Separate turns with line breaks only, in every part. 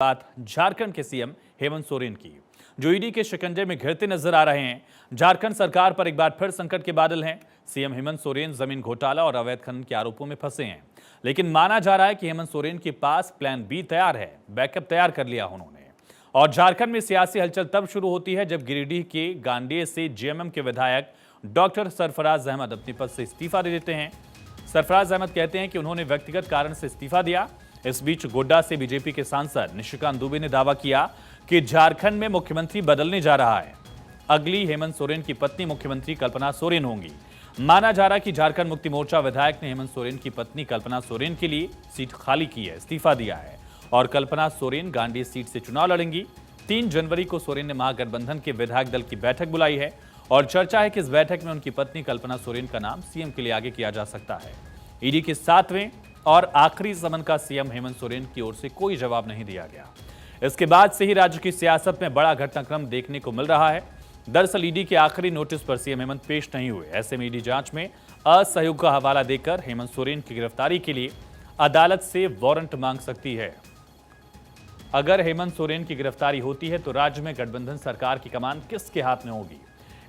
बात झारखंड के सीएम हेमंत सोरेन की, जो ईडी के शिकंजे में घिरते नजर आ रहे हैं। झारखंड सरकार पर एक बार फिर संकट के बादल हैं। सीएम हेमंत सोरेन जमीन घोटाला और अवैध खनन के आरोपों में फंसे हैं, लेकिन माना जा रहा है कि हेमंत सोरेन के पास प्लान बी तैयार है, बैकअप तैयार कर लिया उन्होंने। और झारखंड में सियासी हलचल तब शुरू होती है जब गिरिडीह के गांडेय से जेएमएम के विधायक डॉक्टर सरफराज अहमद अपने पद से इस्तीफा दे देते हैं। सरफराज अहमद कहते हैं कि उन्होंने व्यक्तिगत कारण से इस्तीफा दिया। इस बीच गोड्डा से बीजेपी के सांसद निशिकांत दुबे ने दावा किया कि झारखंड में मुख्यमंत्री बदलने जा रहा है। अगली हेमंत सोरेन की पत्नी मुख्यमंत्री कल्पना सोरेन होंगी। माना जा रहा है कि झारखंड मुक्ति मोर्चा विधायक ने हेमंत सोरेन की पत्नी कल्पना सोरेन के लिए सीट खाली की है, इस्तीफा दिया है और कल्पना सोरेन गांडी सीट से चुनाव लड़ेंगी। 3 जनवरी को सोरेन ने महागठबंधन के विधायक दल की बैठक बुलाई है और चर्चा है कि इस बैठक में उनकी पत्नी कल्पना सोरेन का नाम सीएम के लिए आगे किया जा सकता है। ईडी के 7वें और आखिरी समन का सीएम हेमंत सोरेन की ओर से कोई जवाब नहीं दिया गया। इसके बाद से ही राज्य की सियासत में बड़ा घटनाक्रम देखने को मिल रहा है। दरअसल ईडी के आखिरी नोटिस पर सीएम हेमंत पेश नहीं हुए। ऐसे में ईडी जांच में असहयोग का हवाला देकर हेमंत सोरेन की गिरफ्तारी के लिए अदालत से वारंट मांग सकती है। अगर हेमंत सोरेन की गिरफ्तारी होती है तो राज्य में गठबंधन सरकार की कमान किसके हाथ में होगी?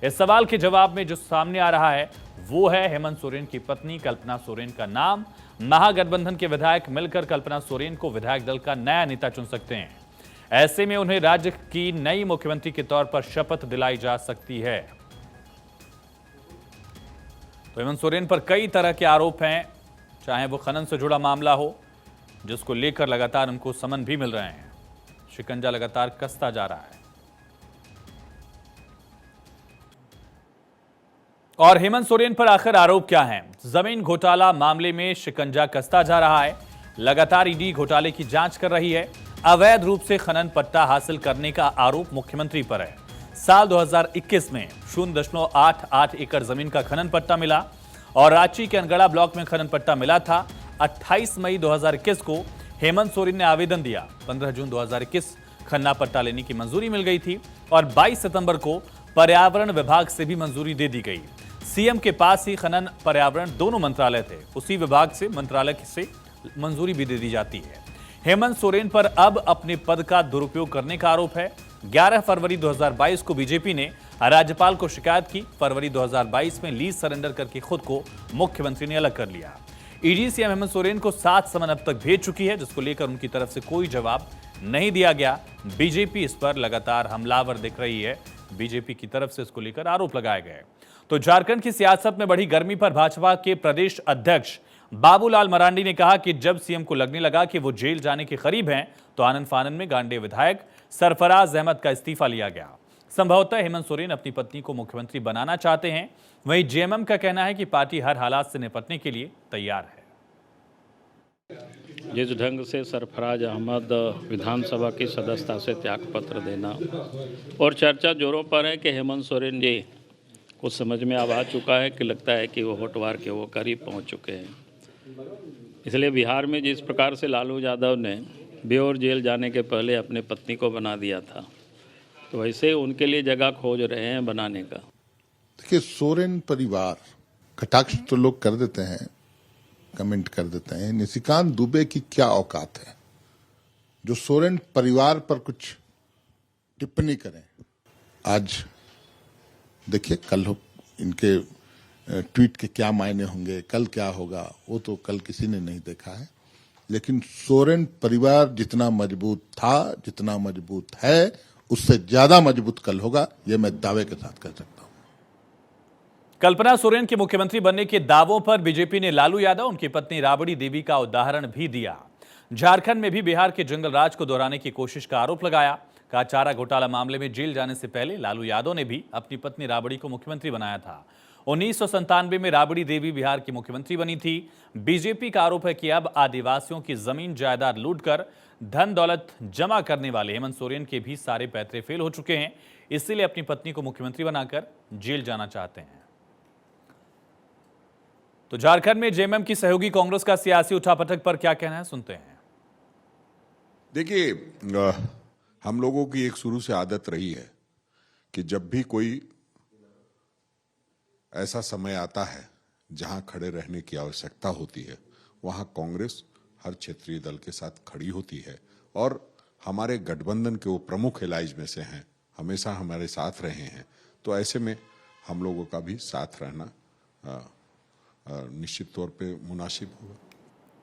इस सवाल के जवाब में जो सामने आ रहा है वो है हेमंत सोरेन की पत्नी कल्पना सोरेन का नाम। महागठबंधन के विधायक मिलकर कल्पना सोरेन को विधायक दल का नया नेता चुन सकते हैं। ऐसे में उन्हें राज्य की नई मुख्यमंत्री के तौर पर शपथ दिलाई जा सकती है। तो हेमंत सोरेन पर कई तरह के आरोप हैं, चाहे वो खनन से जुड़ा मामला हो, जिसको लेकर लगातार उनको समन भी मिल रहे हैं। शिकंजा लगातार कसता जा रहा है। और हेमंत सोरेन पर आखिर आरोप क्या हैं? जमीन घोटाला मामले में शिकंजा कसता जा रहा है। लगातार ईडी घोटाले की जांच कर रही है। अवैध रूप से खनन पट्टा हासिल करने का आरोप मुख्यमंत्री पर है। साल 2021 में 0.88 एकड़ जमीन का खनन पट्टा मिला और रांची के अनगढ़ा ब्लॉक में खनन पट्टा मिला था। 28 मई 2021 को हेमंत सोरेन ने आवेदन दिया। 15 जून 2021 खन्ना पट्टा लेने की मंजूरी मिल गई थी और 22 सितंबर को पर्यावरण विभाग से भी मंजूरी दे दी गई। सीएम के पास ही खनन पर्यावरण दोनों मंत्रालय थे, उसी विभाग से मंत्रालय से मंजूरी भी दे दी जाती है। हेमंत सोरेन पर अब अपने पद का दुरुपयोग करने का आरोप है। 11 फरवरी 2022 को बीजेपी ने राज्यपाल को शिकायत की। फरवरी 2022 में लीज सरेंडर करके खुद को मुख्यमंत्री ने अलग कर लिया। ईडी सीएम हेमंत सोरेन को 7 समन अब तक भेज चुकी है, जिसको लेकर उनकी तरफ से कोई जवाब नहीं दिया गया। बीजेपी इस पर लगातार हमलावर दिख रही है। बीजेपी की तरफ से इसको लेकर आरोप लगाए गए। तो झारखंड की सियासत में बढ़ी गर्मी पर भाजपा के प्रदेश अध्यक्ष बाबूलाल मरांडी ने कहा कि जब सीएम को लगने लगा कि वो जेल जाने के करीब हैं, तो आनंद फानन में गांडे विधायक सरफराज अहमद का इस्तीफा लिया गया। संभवतः हेमंत सोरेन अपनी पत्नी को मुख्यमंत्री बनाना चाहते हैं। वहीं जेएमएम का कहना है कि पार्टी हर हालात से निपटने के लिए तैयार है।
जिस ढंग से सरफराज अहमद विधानसभा की सदस्यता से त्यागपत्र देना और चर्चा जोरों पर है कि हेमंत सोरेन जी को समझ में अब आ चुका है कि लगता है कि वो होटवार के वो करीब पहुंच चुके हैं। इसलिए बिहार में जिस प्रकार से लालू यादव ने बेओर जेल जाने के पहले अपने पत्नी को बना दिया था, तो वैसे उनके लिए जगह खोज रहे हैं बनाने का।
देखिए, सोरेन परिवार कटाक्ष तो लोग कर देते हैं, कमेंट कर देते हैं। निशिकांत दुबे की क्या औकात है जो सोरेन परिवार पर कुछ टिप्पणी करें? आज देखिए, कल इनके ट्वीट के क्या मायने होंगे, कल क्या होगा, वो तो कल किसी ने नहीं देखा है। लेकिन सोरेन परिवार जितना मजबूत था, जितना मजबूत है, उससे ज्यादा मजबूत कल होगा, ये मैं दावे के साथ कह सकता हूं।
कल्पना सोरेन के मुख्यमंत्री बनने के दावों पर बीजेपी ने लालू यादव, उनकी पत्नी राबड़ी देवी का उदाहरण भी दिया। झारखंड में भी बिहार के जंगल राज को दोहराने की कोशिश का आरोप लगाया। कहा, चारा घोटाला मामले में जेल जाने से पहले लालू यादव ने भी अपनी पत्नी राबड़ी को मुख्यमंत्री बनाया था। 1997 में राबड़ी देवी बिहार की मुख्यमंत्री बनी थी। बीजेपी का आरोप है कि अब आदिवासियों की जमीन जायदाद लूटकर धन दौलत जमा करने वाले हेमंत सोरेन के भी सारे पैतरे फेल हो चुके हैं, इसलिए अपनी पत्नी को मुख्यमंत्री बनाकर जेल जाना चाहते हैं। तो झारखंड में जेएमएम की सहयोगी कांग्रेस का सियासी उठापटक पर क्या कहना है, सुनते हैं।
देखिए, हम लोगों की एक शुरू से आदत रही है कि जब भी कोई ऐसा समय आता है जहां खड़े रहने की आवश्यकता होती है, वहां कांग्रेस हर क्षेत्रीय दल के साथ खड़ी होती है और हमारे गठबंधन के वो प्रमुख एलाइज में से हैं, हमेशा हमारे साथ रहे हैं, तो ऐसे में हम लोगों का भी साथ रहना निश्चित तौर पे मुनासिब होगा।